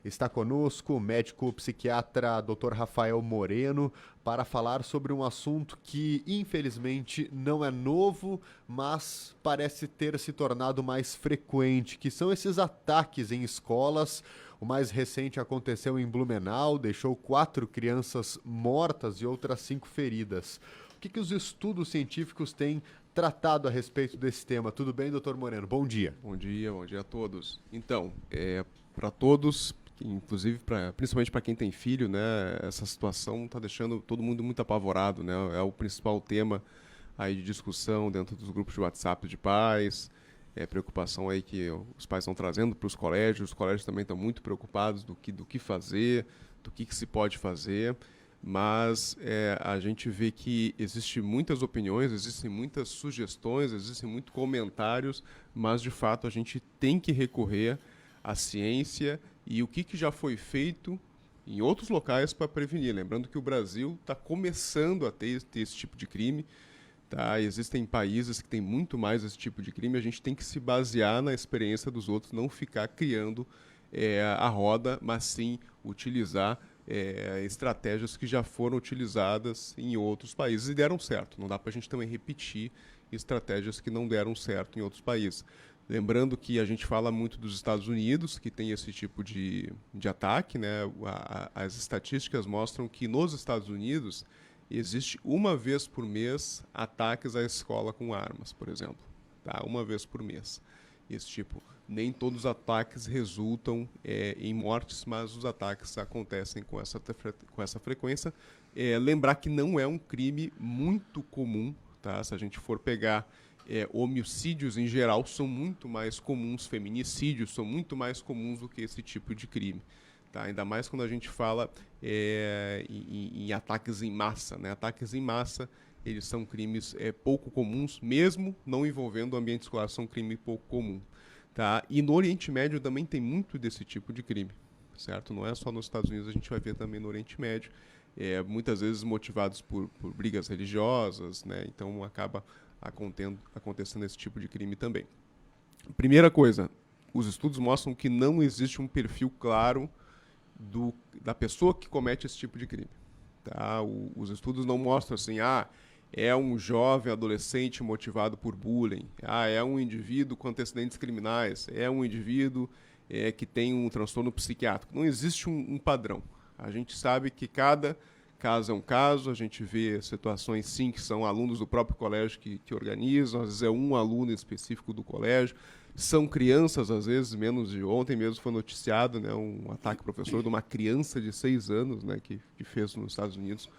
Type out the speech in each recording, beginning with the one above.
Está conosco o médico psiquiatra Dr. Rafael Moreno para falar sobre um assunto que, infelizmente, não é novo, mas parece ter se tornado mais frequente, que são esses ataques em escolas. O mais recente aconteceu em Blumenau, deixou 4 crianças mortas e outras 5 feridas. O que os estudos científicos têm tratado a respeito desse tema? Tudo bem, doutor Moreno? Bom dia. Bom dia a todos. Então, para todos, inclusive principalmente para quem tem filho, né, essa situação está deixando todo mundo muito apavorado, né? É o principal tema aí de discussão dentro dos grupos de WhatsApp de pais, preocupação aí que os pais estão trazendo para os colégios também estão muito preocupados do que fazer, do que se pode fazer. Mas a gente vê que existem muitas opiniões, existem muitas sugestões, existem muitos comentários, mas de fato a gente tem que recorrer à ciência e o que já foi feito em outros locais para prevenir. Lembrando que o Brasil está começando a ter esse tipo de crime, tá? Existem países que têm muito mais esse tipo de crime, a gente tem que se basear na experiência dos outros, não ficar criando a roda, mas sim utilizar estratégias que já foram utilizadas em outros países e deram certo. Não dá para a gente também repetir estratégias que não deram certo em outros países. Lembrando que a gente fala muito dos Estados Unidos, que tem esse tipo de ataque, né? As estatísticas mostram que nos Estados Unidos existe uma vez por mês ataques à escola com armas, por exemplo. Tá? Uma vez por mês. Esse tipo. Nem todos os ataques resultam em mortes, mas os ataques acontecem com essa frequência. Lembrar que não é um crime muito comum, tá? Se a gente for pegar homicídios em geral, são muito mais comuns, feminicídios são muito mais comuns do que esse tipo de crime. Tá? Ainda mais quando a gente fala em ataques em massa. Né? Ataques em massa, eles são crimes pouco comuns, mesmo não envolvendo o ambiente escolar, são um crime pouco comum. Tá? E no Oriente Médio também tem muito desse tipo de crime, certo? Não é só nos Estados Unidos, a gente vai ver também no Oriente Médio, muitas vezes motivados por brigas religiosas, né? Então acaba acontecendo esse tipo de crime também. Primeira coisa, os estudos mostram que não existe um perfil claro da pessoa que comete esse tipo de crime. Tá? Os estudos não mostram assim, é um jovem adolescente motivado por bullying, é um indivíduo com antecedentes criminais, é um indivíduo que tem um transtorno psiquiátrico. Não existe um padrão. A gente sabe que cada caso é um caso, a gente vê situações, sim, que são alunos do próprio colégio que organizam, às vezes é um aluno específico do colégio, são crianças, às vezes, menos de ontem mesmo foi noticiado, né, um ataque professor de uma criança de 6 anos, né, que fez nos Estados Unidos,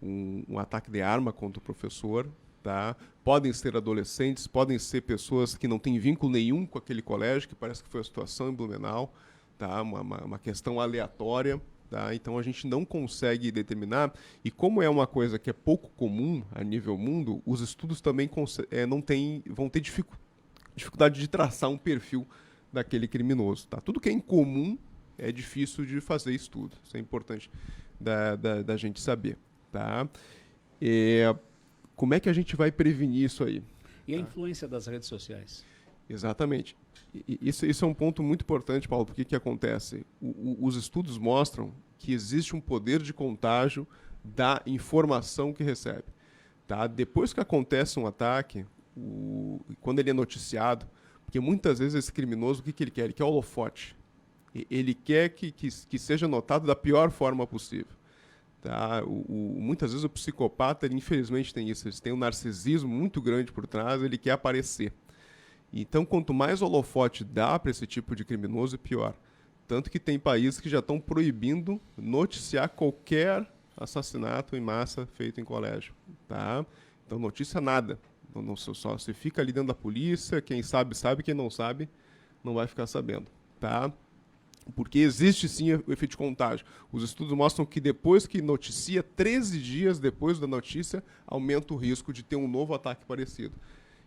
um ataque de arma contra o professor. Tá? Podem ser adolescentes, podem ser pessoas que não têm vínculo nenhum com aquele colégio, que parece que foi a situação em Blumenau, tá? Uma questão aleatória. Tá? Então a gente não consegue determinar, e como é uma coisa que é pouco comum a nível mundo, os estudos também vão ter dificuldade de traçar um perfil daquele criminoso. Tá? Tudo que é incomum é difícil de fazer estudo, isso é importante da gente saber. Tá? Como é que a gente vai prevenir isso aí? E a influência das redes sociais? Exatamente. Isso é um ponto muito importante, Paulo, porque que acontece? Os estudos mostram que existe um poder de contágio da informação que recebe. Tá? Depois que acontece um ataque, quando ele é noticiado, porque muitas vezes esse criminoso, o que ele quer? Ele quer holofote. Ele quer que seja notado da pior forma possível. Tá? Muitas vezes o psicopata, ele, infelizmente, tem isso. Ele tem um narcisismo muito grande por trás, ele quer aparecer. Então, quanto mais holofote dá para esse tipo de criminoso, pior. Tanto que tem países que já estão proibindo noticiar qualquer assassinato em massa feito em colégio. Tá? Então, notícia nada. Não, só você fica ali dentro da polícia, quem sabe, quem não sabe, não vai ficar sabendo. Tá? Porque existe sim o efeito de contágio. Os estudos mostram que depois que noticia, 13 dias depois da notícia, aumenta o risco de ter um novo ataque parecido.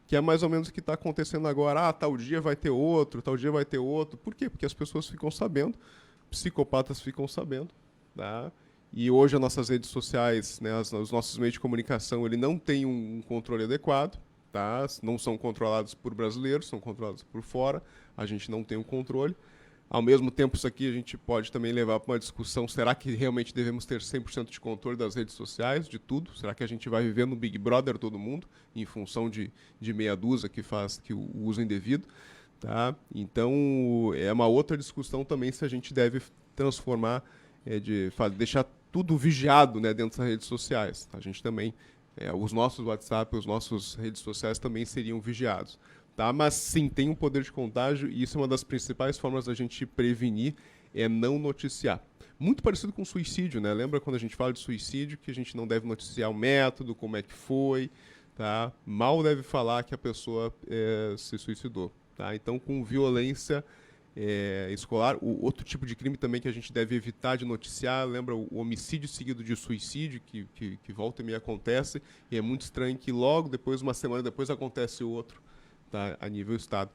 Que é mais ou menos o que está acontecendo agora. Tal dia vai ter outro, tal dia vai ter outro. Por quê? Porque as pessoas ficam sabendo, psicopatas ficam sabendo. Tá? E hoje as nossas redes sociais, né, os nossos meios de comunicação, ele não tem um controle adequado. Tá? Não são controlados por brasileiros, são controlados por fora. A gente não tem um controle. Ao mesmo tempo, isso aqui a gente pode também levar para uma discussão, será que realmente devemos ter 100% de controle das redes sociais, de tudo? Será que a gente vai viver no Big Brother todo mundo, em função de meia dúzia que faz que o uso indevido? Tá? Então, é uma outra discussão também se a gente deve transformar, deixar tudo vigiado, né, dentro das redes sociais. A gente também, os nossos WhatsApp, os nossos redes sociais também seriam vigiados. Tá? Mas sim, tem um poder de contágio e isso é uma das principais formas da gente prevenir, é não noticiar. Muito parecido com suicídio, né? Lembra quando a gente fala de suicídio que a gente não deve noticiar o método, como é que foi, tá? Mal deve falar que a pessoa se suicidou. Tá? Então, com violência escolar, o outro tipo de crime também que a gente deve evitar de noticiar, lembra o homicídio seguido de suicídio, que volta e meia acontece, e é muito estranho que logo depois, uma semana depois, acontece outro. Tá, a nível Estado.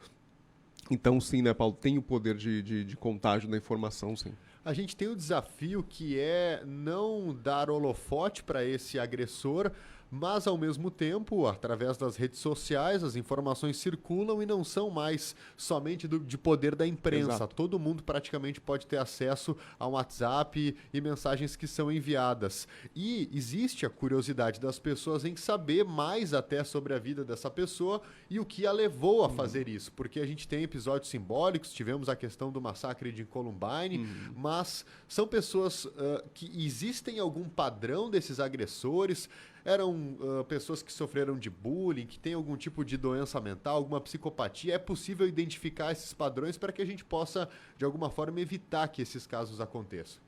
Então, sim, né, Paulo, tem o poder de contágio da informação, sim. A gente tem o desafio que é não dar holofote para esse agressor, mas, ao mesmo tempo, através das redes sociais, as informações circulam e não são mais somente de poder da imprensa. Exato. Todo mundo praticamente pode ter acesso a um WhatsApp e mensagens que são enviadas. E existe a curiosidade das pessoas em saber mais até sobre a vida dessa pessoa e o que a levou a fazer isso. Porque a gente tem episódios simbólicos, tivemos a questão do massacre de Columbine, mas são pessoas que existem algum padrão desses agressores. Eram pessoas que sofreram de bullying, que têm algum tipo de doença mental, alguma psicopatia. É possível identificar esses padrões para que a gente possa, de alguma forma, evitar que esses casos aconteçam.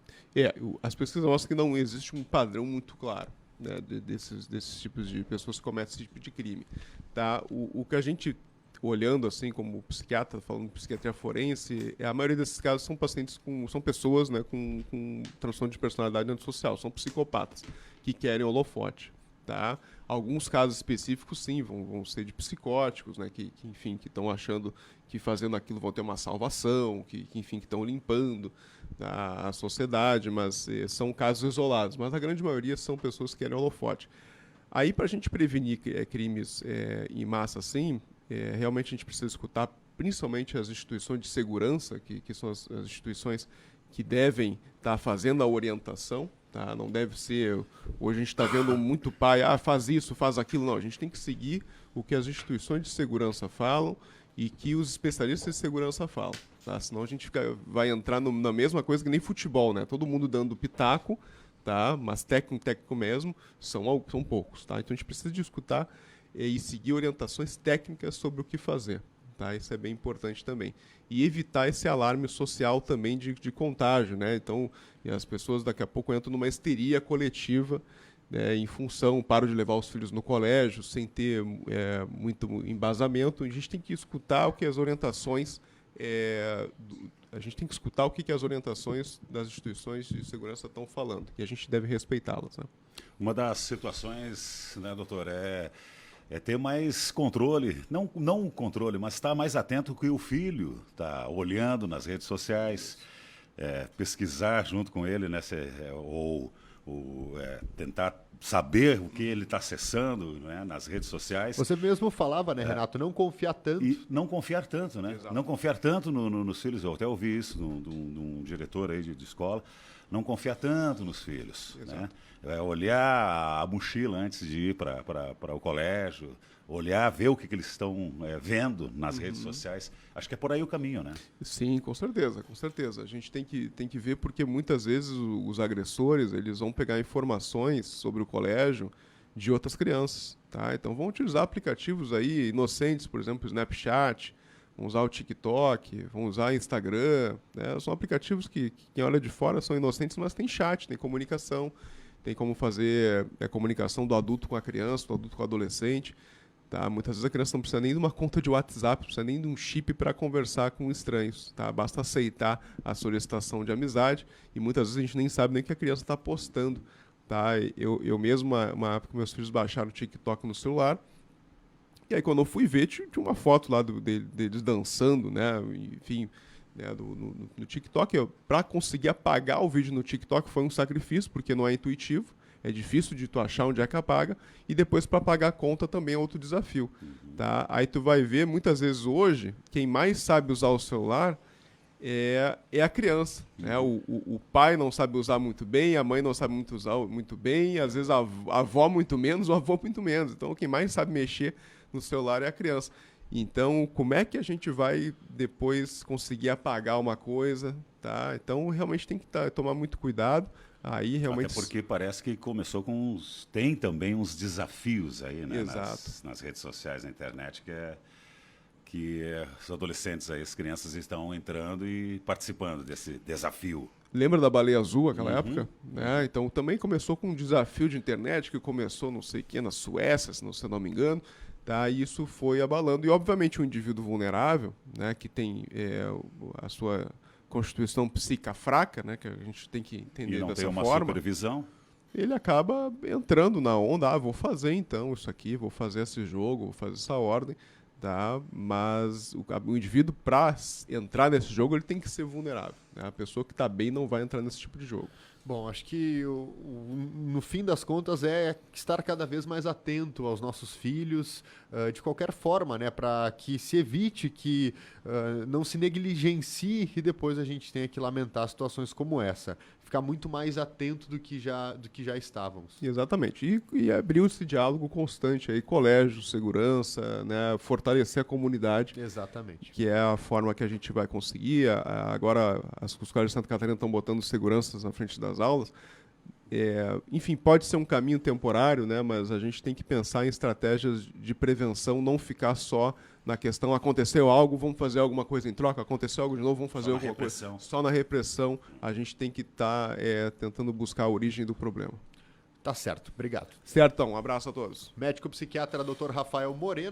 As pesquisas mostram que não existe um padrão muito claro, né, desses tipos de pessoas que cometem esse tipo de crime. Tá? O que a gente, olhando assim como psiquiatra, falando de psiquiatria forense, a maioria desses casos são pacientes são pessoas, né, com transtorno de personalidade antissocial, são psicopatas que querem holofote. Tá? Alguns casos específicos, sim, vão ser de psicóticos, né, que estão achando que fazendo aquilo vão ter uma salvação, que estão limpando, tá, a sociedade, mas são casos isolados. Mas a grande maioria são pessoas que querem holofote. Aí, para a gente prevenir crimes em massa assim, realmente a gente precisa escutar principalmente as instituições de segurança, que são as instituições que devem estar fazendo a orientação. Tá? Não deve ser... Hoje a gente está vendo muito pai, faz isso, faz aquilo. Não, a gente tem que seguir o que as instituições de segurança falam e que os especialistas de segurança falam. Tá? Senão a gente vai entrar na mesma coisa que nem futebol, né? Todo mundo dando pitaco, tá? Mas técnico mesmo, são poucos. Tá? Então a gente precisa de escutar e seguir orientações técnicas sobre o que fazer. Tá? Isso é bem importante também. E evitar esse alarme social também de contágio, né? Então, as pessoas daqui a pouco entram numa histeria coletiva, né, em função, param de levar os filhos no colégio, sem ter muito embasamento. A gente tem que escutar o que as orientações as orientações das instituições de segurança estão falando, e a gente deve respeitá-las. Né? Uma das situações, né, doutor, é ter mais controle, não controle, mas estar mais atento que o filho está olhando nas redes sociais, pesquisar junto com ele, né, ou tentar saber o que ele está acessando, né, nas redes sociais. Você mesmo falava, né, Renato, não confiar tanto. E não confiar tanto, né? Exato. Não confiar tanto nos filhos. Eu até ouvi isso de um diretor aí de escola. Não confiar tanto nos filhos, né? Olhar a mochila antes de ir para o colégio, olhar, ver o que eles estão vendo nas redes sociais. Acho que é por aí o caminho, né? Sim, com certeza, com certeza. A gente tem que ver porque muitas vezes os agressores eles vão pegar informações sobre o colégio de outras crianças, tá? Então vão utilizar aplicativos aí inocentes, por exemplo, o Snapchat, vão usar o TikTok, vão usar o Instagram, né? São aplicativos que quem olha de fora são inocentes, mas tem chat, tem comunicação, tem como fazer comunicação do adulto com a criança, do adulto com o adolescente. Tá? Muitas vezes a criança não precisa nem de uma conta de WhatsApp, não precisa nem de um chip para conversar com estranhos. Tá? Basta aceitar a solicitação de amizade e muitas vezes a gente nem sabe nem o que a criança está postando. Tá? Eu mesmo, uma época, meus filhos baixaram o TikTok no celular. E aí, quando eu fui ver, tinha uma foto lá deles dançando, né? Enfim, né? No TikTok. Para conseguir apagar o vídeo no TikTok foi um sacrifício, porque não é intuitivo. É difícil de tu achar onde é que apaga. E depois, para pagar a conta, também é outro desafio. Tá? Aí tu vai ver, muitas vezes hoje, quem mais sabe usar o celular é a criança. Né? O pai não sabe usar muito bem, a mãe não sabe usar muito bem, às vezes a avó muito menos, o avô muito menos. Então, quem mais sabe mexer no celular é a criança. Então, como é que a gente vai depois conseguir apagar uma coisa? Tá? Então, realmente tem que tomar muito cuidado. Aí, realmente... Até porque parece que começou com tem também uns desafios aí, né? Exato. Nas redes sociais, na internet, que os adolescentes aí, as crianças estão entrando e participando desse desafio. Lembra da Baleia Azul, aquela época? Né? Então, também começou com um desafio de internet que começou, não sei o que, na Suécia, se não me engano. Tá? E isso foi abalando. E, obviamente, um indivíduo vulnerável, né, que tem a sua constituição psíquica fraca, né, que a gente tem que entender e não dessa tem uma forma, supervisão. ele acaba entrando na onda. Vou fazer então isso aqui, vou fazer esse jogo, vou fazer essa ordem. Tá? Mas o indivíduo, para entrar nesse jogo, ele tem que ser vulnerável. Né? A pessoa que está bem não vai entrar nesse tipo de jogo. Bom, acho que no fim das contas é estar cada vez mais atento aos nossos filhos, de qualquer forma, né, para que se evite que não se negligencie e depois a gente tenha que lamentar situações como essa. Ficar muito mais atento do que já estávamos. Exatamente. E abrir esse diálogo constante aí, colégio, segurança, né, fortalecer a comunidade. Exatamente. Que é a forma que a gente vai conseguir. Agora, os colégios de Santa Catarina estão botando seguranças na frente das aulas. Enfim, pode ser um caminho temporário, né, mas a gente tem que pensar em estratégias de prevenção, não ficar só na questão, aconteceu algo, vamos fazer alguma coisa em troca, aconteceu algo de novo, vamos fazer alguma coisa. Só na repressão, a gente tem que estar tentando buscar a origem do problema. Tá certo, obrigado. Certo, então, um abraço a todos. Médico psiquiatra Dr. Rafael Moreno.